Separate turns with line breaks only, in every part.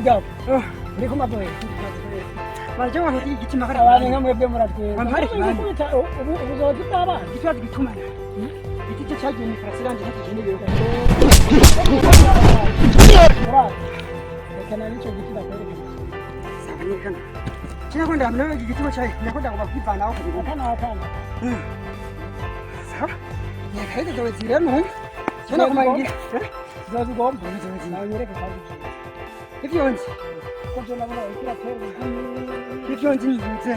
kigabo uriko maboye baje wantu igiti makara abantu nkamwe byo muratwe bamari ubu ubuzozi bw'abana gitwaza gitumana igiti cyagiye ni president n'ikije ni byo kana nicho giti da kweli sabani kana kina kwenda mnawe igiti cyayi nakwenda kubavana aho kubigo kana sawa ni kaide zo zireno kina kumangira zazi gomba na nyereka kazi ivyonzi kojo na mwana ikira tero ivyonzi nyize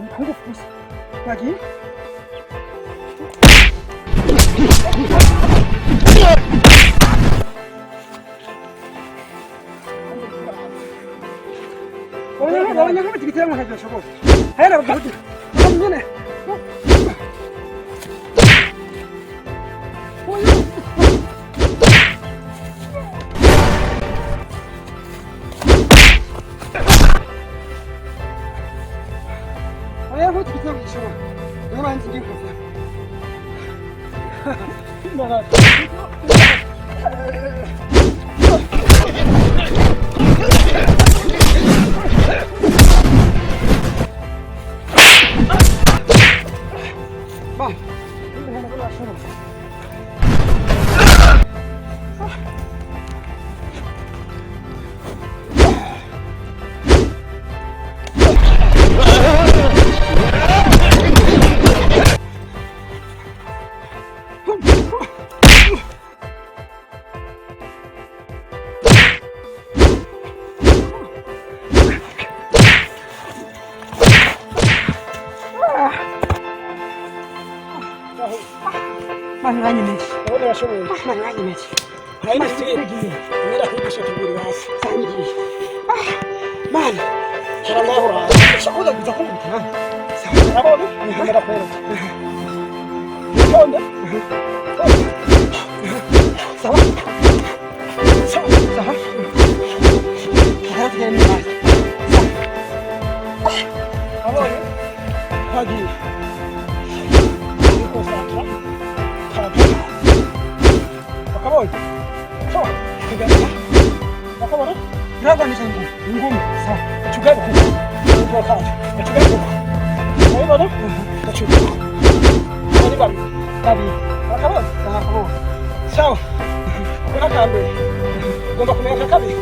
nkungufusa bagi Oya kama tikitira mwana kwa shoko hayana budi nyine Oya kama tikitira mwana shoko kama nzi ngiko Nada. Bom, Manganya mechi. Ona washoboye. Manganya mechi. Haina sitigi. Ngira kwigisha tuguri hasi. Sangi. Man. Shalahura. Shakuza kuzakumbuka. Sawa. Abone. Ngira kwero. Nkonda. Sawa. Sawa. Sawa. Hadi gel bak. Abone. Hadi. Acabou. Só. Acabou, né? Grava nisso aí. Ngumi. Só. Chugar com. Vou falar. Chugar com. Aí, mano. Tá chugar. Aí, mano. Tá bem. Acabou. Acabou. Tchau. Agora acabou. Vamos comer a cabeça.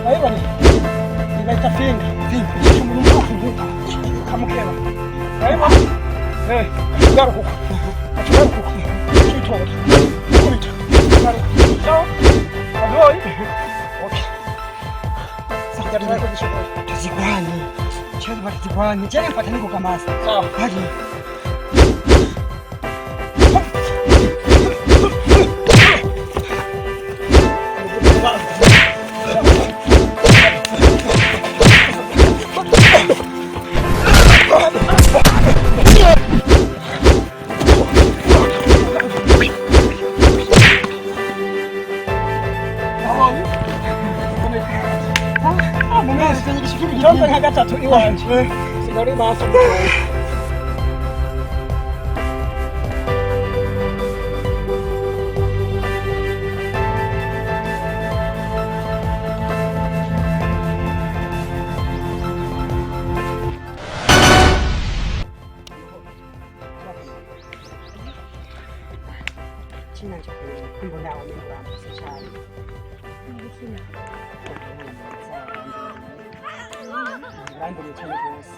Aí, mano. Ele vai estar fino. Fino. Chama no pouco. Como que é? Aí, mano. Chugar com. Chugar com. Muito. Então, agora. Ok. Sasa tunaweza kushukuru. Tuzigwani. Cheni bali tuzigwani. Cheni mpatani kwa kamasa. Sawa. Hadi. Johnson gatatu iwanje. Sinari maso. China kumbo nao mimi wa msishani. Rangi ni chana boss.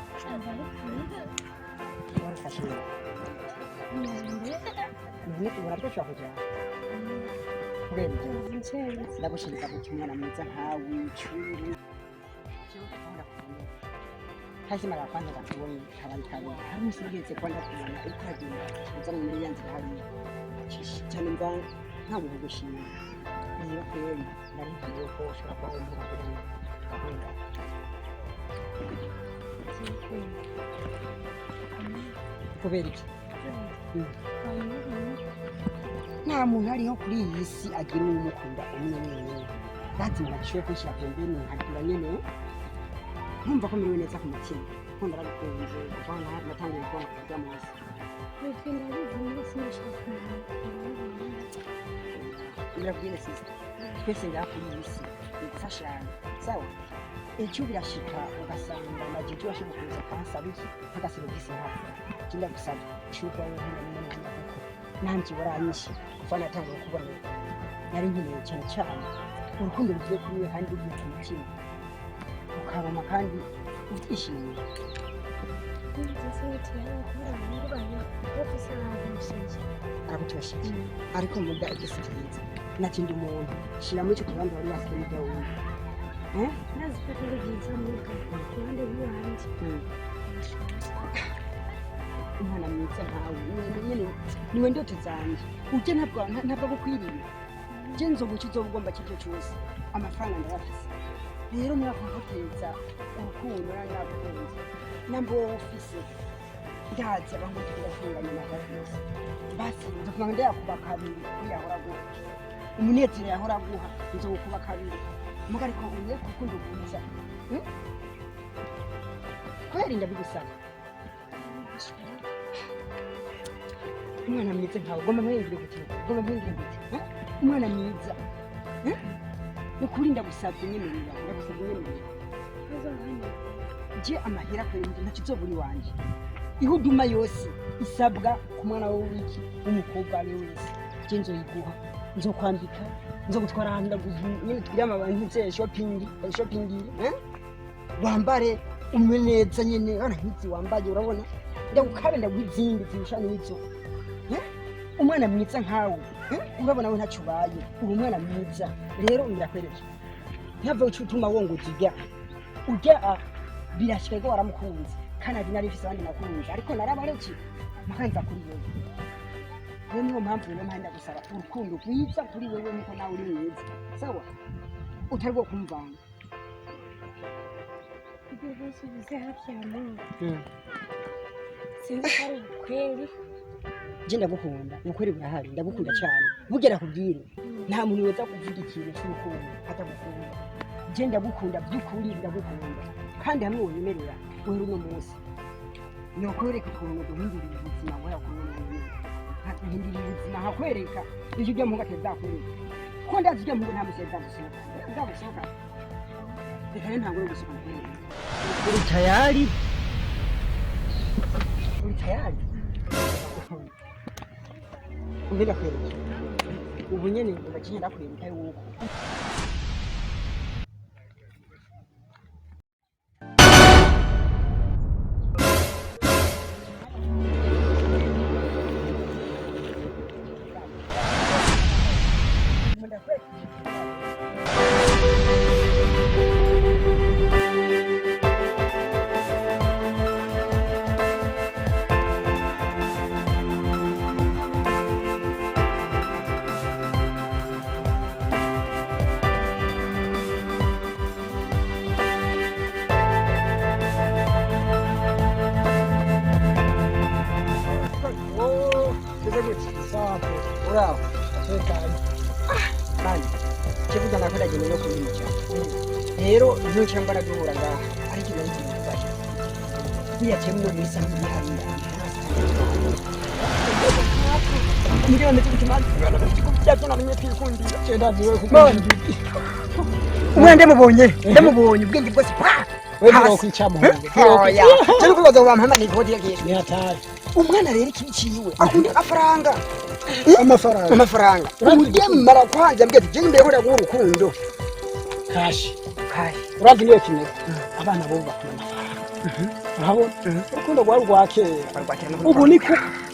Bora kashini. Nini tunataka kuja. Kweli. Ndakushirika kutumana mwiza hawi churi. Kazi mara kwanza katuoni habari hari sigeze kwenda kuona ikagenda nzana muri yanze hari cyane mba nta muntu gushima niyo kweli nari ngiye ko ushaka kuba mu gahunda kubera iki nta muntu ariho kuri iyi si agira umukunda umwe wenyine lazima nashoye kwishyira pembeni nkagira nyene nkumva ko miriwe neza ku mutima nkunda arabikunze kuvana natangiye kubona kujya mu isi Birabwire sister
twese ngaho kuri isi gufashanya sawa icyo birashika ugasanga amajiji washoboye kuza kansaba iki nk'agaserivisi hafi kinda gusaba cyuko n'umuntu nanjye waranyishe kuva natangiye kubona nari nkeneye cyane cyane urukundo ruvuye kuri we kandi rw'umutima umutima ukabona kandi utishimiye arabutubashije ariko muda igisikiriza nakindi umuntu shiramo icyo kibanza wari wasigaye ibyo wundi
nazi ko ari byiza muri kandi biwanjye
umwana mwiza nkawe nyine niwe ndoto zanjye ujye ntabwo gukwiriye je nzoguca uzobugomba cyicyo cyose amafaranga ndayafise rero mwakumvuteza urukundo n'abakunzi nambo office ndaza bangu turafunganya n'abakunzi basi nzokuba ndayakuba kabiri yahora guha umunezero yahora guha nzokuba kabiri mugari ko uye kukundo kuza kweri ndabigusaba umwana mwiza nkawe goma mwengire gute umwana mwiza nukuri ndagusabye nyemerera je amahera kwenge ntakizoburi wanje ihuduma yose isabwa ku mwana wawe wiki umukobwa we wese je nzoyiguha nzokwambika nzogutwara ahantu nyine tugire amabantu nse shopping wambare umwe neza nyine ana nk'izi wambaye urabona ndagukabe ndagwizindi zishanye n'izo umwana mwiza nkawe urabona we ntacyo ubaye uri umwana mwiza rero umirakwereje ntave ucutuma wongoza ujya birashika ko waramukunze kandi nari mfise abandi nakunze ariko narabareki makanza kuri wewe niyo mpamvu rero mpanda gusaba urukundo rwiza kuri wewe niko nawe uri mwiza sawa utarwo kumvanga
ibyo byose bize hafi ya Mungu sinzi ari kweli
je ndagukunda nukweri burahari ndagukunda cyane bugera kubwire nta muntu weza kuvuga ikintu cy'urukundo atagukunda je ndagukunda by'ukuri ndagukunda kandi hamwe wemerera wewe no munsi nokwereka ukuntu guhindurira ubuzima bwawe kubona guhindurira ubuzima hakwereka icyo ujya mu gateza kwereka ko ndazi ujya mu nta museza gusohoka ndagusohoka reka ntabwo uri gusohoka uri tayari Mbega kweli ubu nyene ndakigenda kwibuka yuko Bravo, kandi kivuga nakora genero kuri mucya rero iyo cyambara duhura ngaha ari kintu cy'ubufasha niya cyemno bisa n'ibihari ndio ndikimana ndikubyaje namenye kwikundi cyenda niwe kumana umwe ndamubonye ubwenge bwose wewe ngo kwicamo oya cyane kubaza wampama ni kodi yake ni hatari umwana rero ikiciwe akundi afaranga amafaranga udemara kwanza mbye tugende hora ku rukundo kashi urazi niyo kimwe abana bo bakuna aho urukundo rwake ubu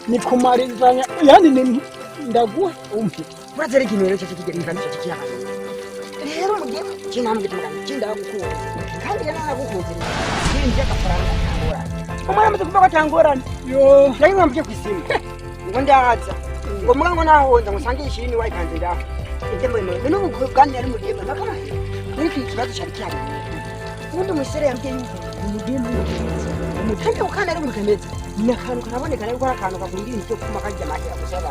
niko marizanya yani ni ndaguha umpi urazi rero kintu cyo kigera imvana cyo kiyaha rero mugiye kinambye tumugana kindagukunda kandi yanagukunze nje agafaranga tangorana umwana amaze kuva katangorana yo nari mwambye kwisimu ngo ndaza ngo mwango nahonza musange ishini wayikanze ngaho itemwe n'ubu kandi ari mu gihe nakama niki kibazo cyari cyane ubundi umusore yambye yuko umugeni umutende ukana ari umutemeze nakantu karaboneka rero akantu kakundira icyo kuma kajya makira gusaba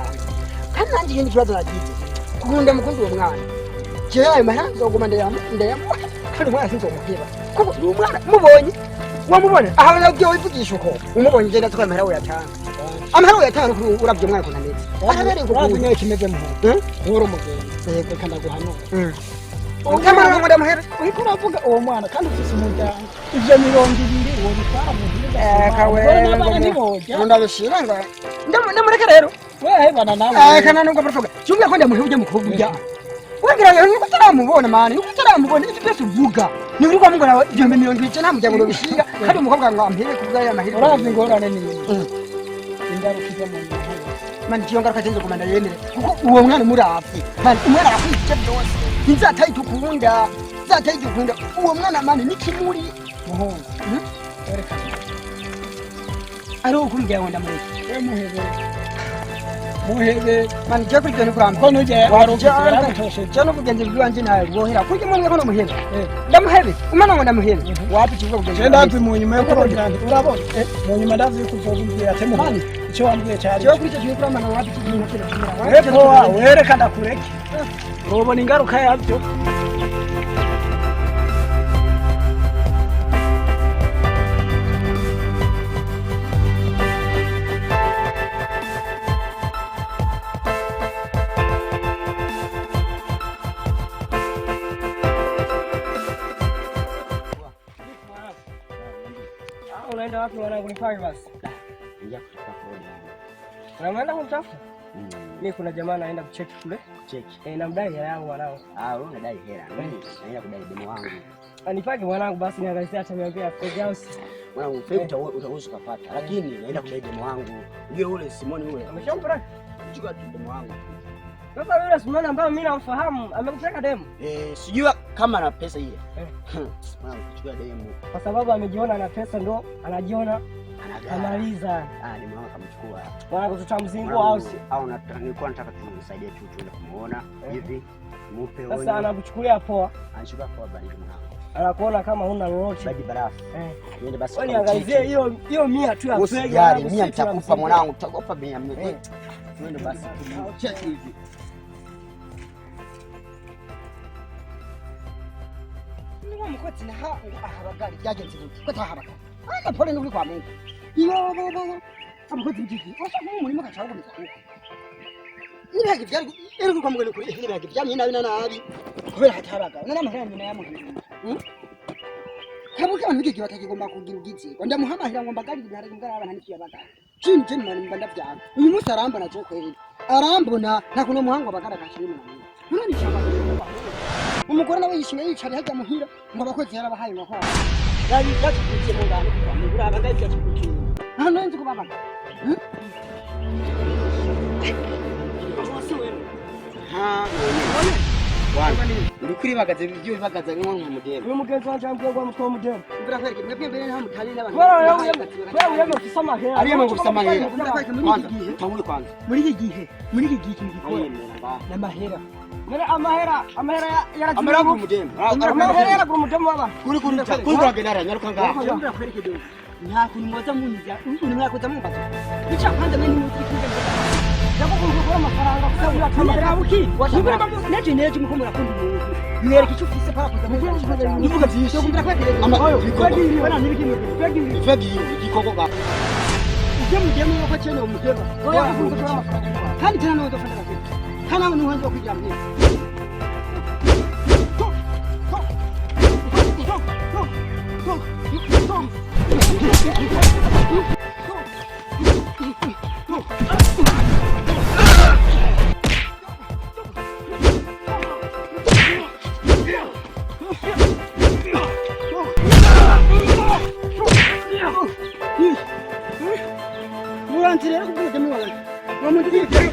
kandi nanjye yindi kibazo nagize kugunda mukundi uwo mwana je ayo mahanzo goma ndayamu kandi mwana sinzo mukeba kuko uwo mwana mubonye wamubona aha nabyo wivugisha uko umubonye je natwe mara we yatanga amahero yatanga kuri urabye mwana kuna neza ahabereye
urazi
ku
nyine kimeze mu nkuru umugenzi reka ndaguhanura
ukamara ngo ndamahera
uriko uravuga uwo mwana kandi ufise umuryango ivyo 200 uwo bitwara mu
kawe ndabishira ngo ndamureke rero
wewe bana nawe
kana nubwo baravuga cyumwe ko ndamuhuje mu kuvuga wagira ngo utaramubona mani utaramubona iki byose uvuga ni uri kwamugora 200 nta muryango no bishinga kandi umukobwa ngo ampere kuvuga ya mahera
urazi ngorane ni ingaruka izo mu
mani kiyo ngaruka cyenze kumanda yemere kuko uwo mwana murafi mani umwana afite byose nzataye tukunda uwo mwana mani nikimuri
muhungu wereka
ari ukumbya ngo ndamureke
we muhebe
mani cyo kuri kuramba
ko nuje
warukije cyo no kugenza bwanje nawe bohera kuko mwe ko no muhebe ndamuhebe umwana ngo ndamuhebe wapi kivuga kugenza
je ndazi mu nyuma yo kurogira urabona mu nyuma ndazi yuko uzovumbira ate muhani icyo wambwiye cyari
cyo kuri cyo kuramba na wapi kivuga
kira wereka ndakureke urobona ingaruka yabyo unaenda wapi mwanangu nifanye basi?
Nija kutoka kodi yangu.
Unaenda kumtafuta? Mimi kuna jamaa naenda kucheki kule.
Cheki.
Namdai hela yangu mwanangu.
Wewe unadai hela. Mimi naenda kudai demo wangu.
Anipage mwanangu basi niangalie hata niambia Fred House.
Mwanangu Fred utaweza kupata. Lakini naenda kudai demo wangu. Unajua ule Simoni ule.
Ameshampeleka?
Chukua tu demo wangu.
Sasa yule Simoni ambaye mimi namfahamu amekupeleka demo?
Sijui kama ana pesa ile. Mwanangu chukua demo.
Kwa sababu amejiona ana pesa ndo anajiona anamaliza.
Demo wangu kamchukua.
Mwanangu tutamzingua au si?
Au nilikuwa nataka tu nisaidie tu tuende kumuona hivi. Mupe wewe.
Sasa anakuchukulia poa.
Anachukua poa bali mwanangu.
Anakuona kama huna lolote.
Badi barafu. Niende basi.
Wewe niangalie hiyo 100 tu ya
Fred. Yaani 100 nitakupa mwanangu, tutakupa 100. Twende basi. Cheki hivi.
Niwa mkoti na habagari yagenze buki ko tahabaka anga pole n'uri kwa Mungu iyo baba amukoti mjiki wasa mu muri maka cyangwa mutako nibage byari ero kwa Mungu kuri nibage byamye nabi nabi kubera hatabaga nana mahera nyina ya Mungu kabuka nibige batakigomba kugira ugize ko ndamuhamahira ngo mbagari bihara ngara abana n'ikiya baga kinje mani mbanda byanga uyu musi arambona cyo kweri arambona nakuno muhango bagara kashiri mu nani cyangwa umugore nawe yishinga yicara hajya muhira ngo abakozi yarabahaye ngo hora yari yatukiye mu bantu ngo uraba ndabyo cyukiye nta nonzi kubabaga
uri kuri bagaze ibyo bibagaza nko mu mudemo
uyu mugenzi wanje ambwiye ngo mutwa mudemo
ubura kwereke mwebwe mbere nta mutani n'abantu
wewe yema kusama hera
ariye ngo gusama hera
kwanza
tangure kwanza
muri iki gihe gikora n'amahera amahera
amara ku mudemo
amahera ku mudemo baba
kuri kugendara nyaruka ngaho
ubura kwereke do nta kuntu mwaza munyiza uri mwakoza mumbaza icya kwanza mwe n'umuti kigenda
yako kumukora amafaranga kusabura kamera buki
neje neje muko murakunda umuntu yereka icyo ufise para kuza mu
nivuga byinshi
ubura kwereke
amayo
bana nibiki
fegi igikoko ga
uje mudemo ko cyene umudemo oya kumukora amafaranga kandi tena no dofanda kake kana no hanzo kujya mwe Murantirera kubude muwala. Wamutige.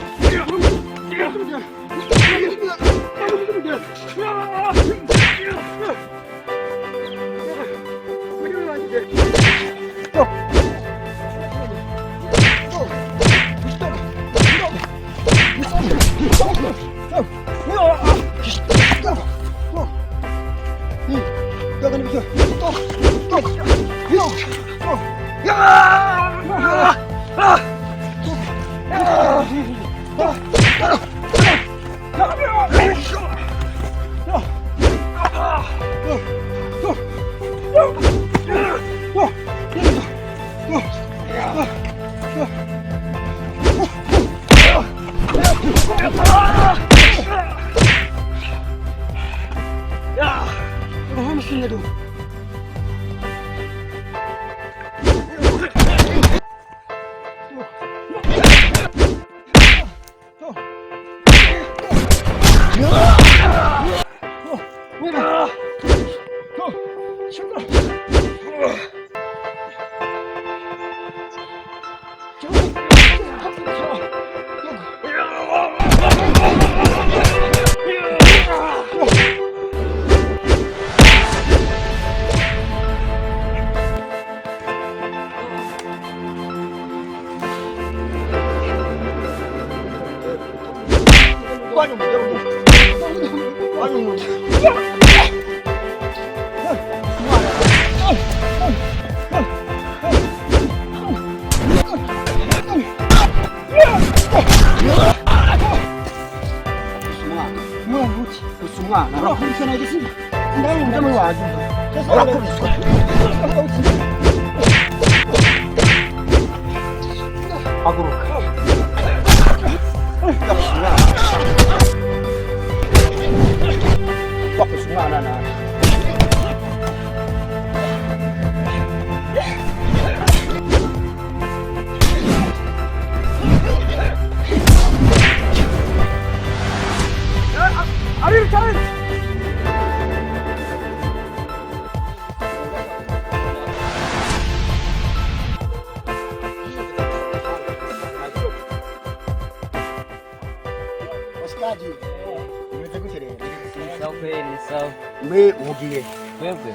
Mbe ugiye
twebwe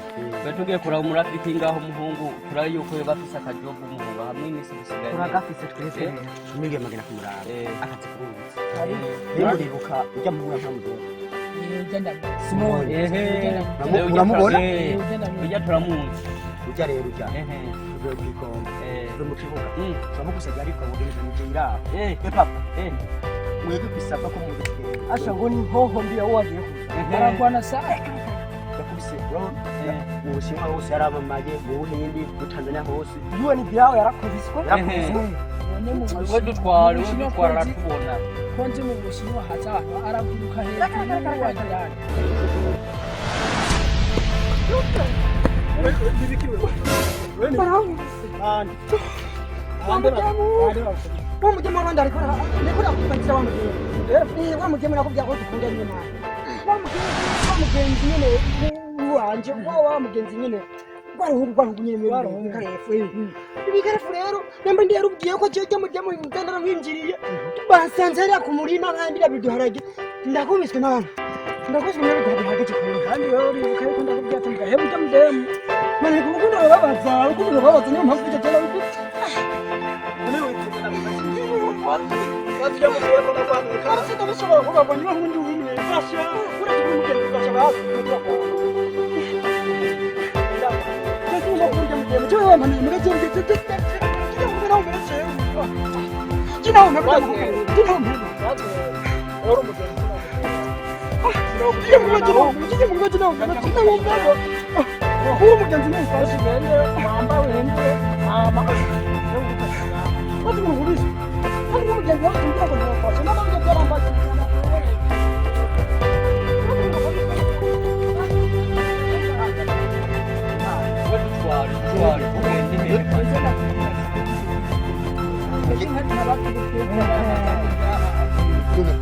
tugiye kuraba umurafiki ngaho umuhungu turabe yuko bafise akajobu umuhungu hamwe n'isi bisigaye
turagafise twese
tumige magana kumuraba akazi kurubutse rero uribuka ujya mu mura nkamudoro
Simone
uramubona
ujya turamuzi
ujya rero ujya tugiye kwikomba turi mu kibuga turamugusaga ariko mugenzi mujira papa mwebwe kwisaba ko mu
asha ngo ni hoho mbi yawaje aragwana saa
yakubise mu Bushinwa hose yaramamaye mu Buhindi mu Tanzania hose
UN byawe yarakubiswe
we dutwara aratubona
konje mu Bushinwa haza abantu araguruka hejuru wajyana wamujyemo abandi ariko nakubakira wamujyemo nakubwira ko dukunda nyine wamugenzi nyine wanje wamugenzi nyine rwaruhugu nyine ibikarefu rero nemba ndi yarubwiye ko cyo mujyemo mutandara mwinjiriye basanze hariya ku murima kandi biduharage ndakubiswe n'abantu n'abiduharage kandi rero uribuka yuko ndakubwira ati mugahemu ujya mudemu mane kurukundo babaza niyo mpamvu ujya tera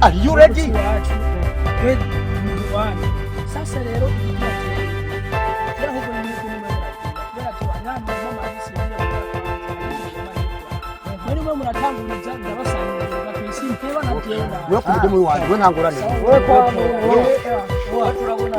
Are you ready?
Sasa rero
wewe kumudemu wangu wewe ntangorane
turabona